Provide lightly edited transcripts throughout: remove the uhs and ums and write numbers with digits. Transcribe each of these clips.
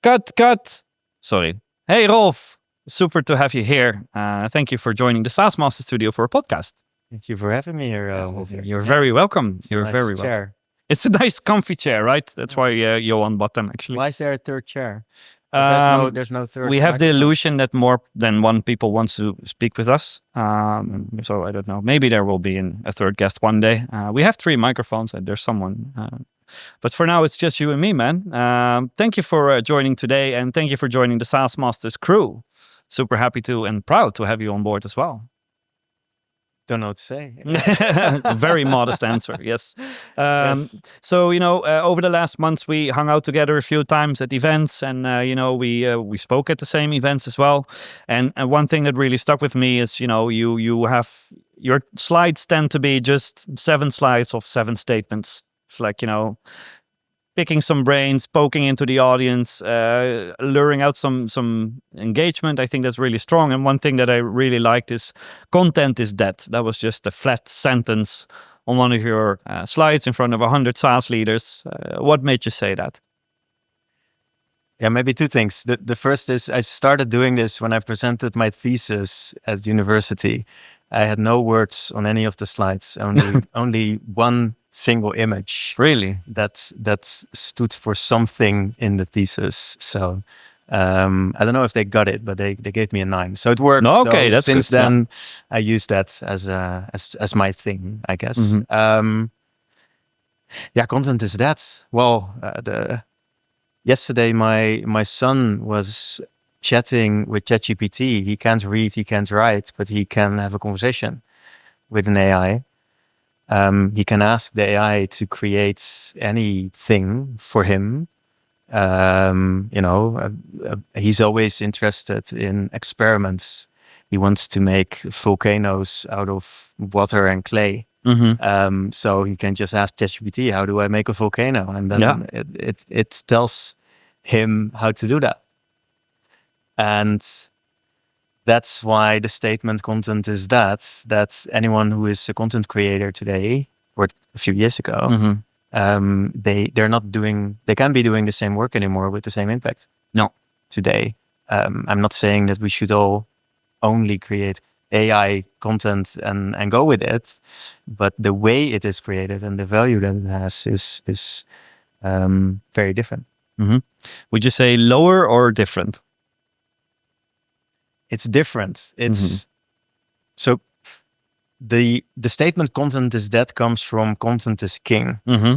Cut. Sorry. Hey, Rolf. Super to have you here. Thank you for joining the SaaS Masters studio for a podcast. Thank you for having me here. You're very welcome. You're very welcome. It's a nice, comfy chair, right? That's why you're on bottom, actually. Why is there a third chair? There's no third. We have the illusion that more than one people wants to speak with us. So I don't know. Maybe there will be a third guest one day. We have 3 microphones and there's someone. But for now, it's just you and me, man. Thank you for joining today, and thank you for joining the SaaS Masters crew. Super happy to and proud to have you on board as well. Don't know what to say. Very modest answer, yes. Yes. So, over the last months, we hung out together a few times at events, and, we spoke at the same events as well. And one thing that really stuck with me is, you have, your slides tend to be just 7 slides of 7 statements. It's like, picking some brains, poking into the audience, luring out some engagement. I think that's really strong. And one thing that I really liked is content is dead. That was just a flat sentence on one of your slides in front of 100 SaaS leaders. What made you say that? Yeah, maybe 2 things. The first is I started doing this when I presented my thesis at university. I had no words on any of the slides, only one single image. Really? That stood for something in the thesis. So I don't know if they got it, but they gave me a 9. So it worked. No, okay, so that's since good. then I used that as my thing, I guess. Mm-hmm. Content is that. Well, yesterday my son was chatting with ChatGPT. He can't read, he can't write, but he can have a conversation with an AI. He can ask the AI to create anything for him. He's always interested in experiments. He wants to make volcanoes out of water and clay. Mm-hmm. So he can just ask ChatGPT, how do I make a volcano? And then it tells him how to do that. And that's why the statement content is that anyone who is a content creator today or a few years ago, they can't be doing the same work anymore with the same impact. No. Today. I'm not saying that we should all only create AI content and go with it, but the way it is created and the value that it has is very different. Mm-hmm. Would you say lower or different? It's different. It's so the statement content is dead comes from content is king. Mm-hmm.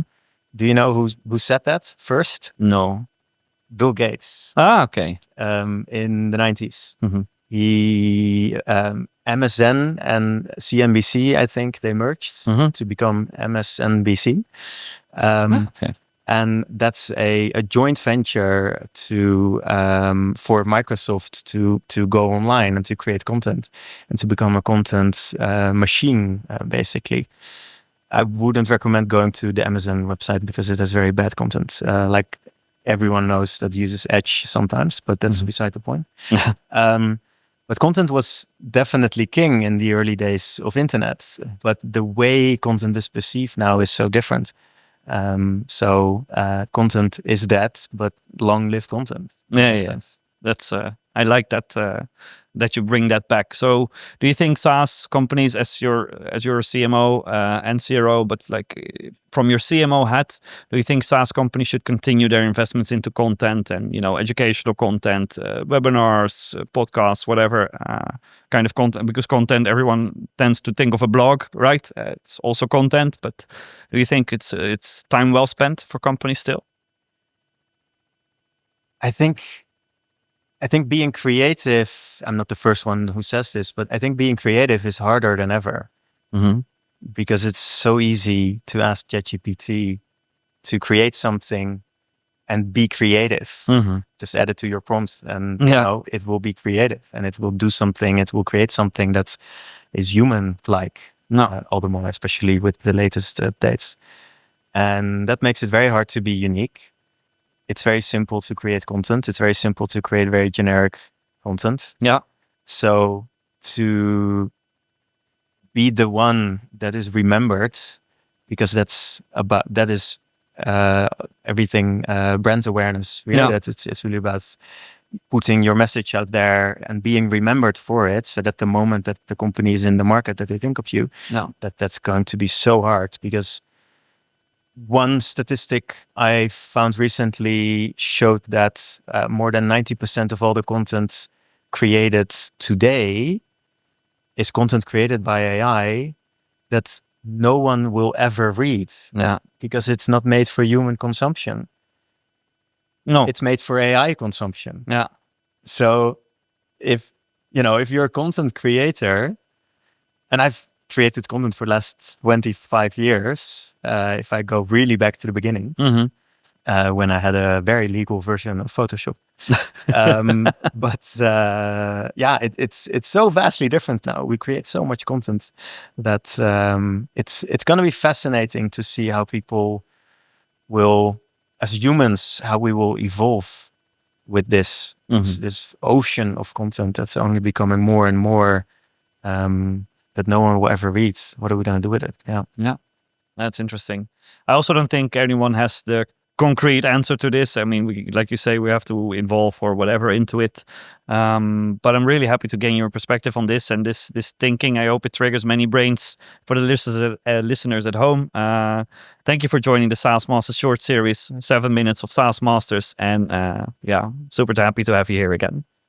Do you know who said that first? No. Bill Gates. Okay. In the 90s. Mm-hmm. He MSN and CNBC, I think they merged to become MSNBC. Okay. And that's a joint venture for Microsoft to go online and to create content and to become a content machine, basically. I wouldn't recommend going to the Amazon website because it has very bad content. Like everyone knows that uses Edge sometimes, but that's beside the point. But content was definitely king in the early days of internet. But the way content is perceived now is so different. So content is dead, but long live content. Yeah. That's I like that that you bring that back. So, do you think SaaS companies, as your CMO and CRO, but like from your CMO hat, do you think SaaS companies should continue their investments into content and educational content, webinars, podcasts, whatever kind of content? Because content, everyone tends to think of a blog, right? It's also content, but do you think it's time well spent for companies still? I think being creative, I'm not the first one who says this, but I think being creative is harder than ever. Because it's so easy to ask ChatGPT to create something and be creative. Just add it to your prompts and it will be creative and it will do something. It will create something that is human-like. All the more, especially with the latest updates. And that makes it very hard to be unique. It's very simple to create content. It's very simple to create very generic content. Yeah. So to be the one that is remembered, because that is everything brand awareness related. It's really about putting your message out there and being remembered for it, so that the moment that the company is in the market, that they think of you. That's going to be so hard, because one statistic I found recently showed that more than 90% of all the content created today is content created by AI that no one will ever read. Because it's not made for human consumption. No, it's made for AI consumption. Yeah. So if you're a content creator, and I've created content for the last 25 years, if I go really back to the beginning, when I had a very legal version of Photoshop. But it's so vastly different now. We create so much content that it's going to be fascinating to see how people will, as humans, how we will evolve with this this ocean of content that's only becoming more and more, that no one will ever read. What are we going to do with it? Yeah, that's interesting. I also don't think anyone has the concrete answer to this. I mean, like you say, we have to involve or whatever into it. But I'm really happy to gain your perspective on this and this thinking. I hope it triggers many brains for the listeners at home. Thank you for joining the SaaS Masters short series, 7 minutes of SaaS Masters. And super happy to have you here again.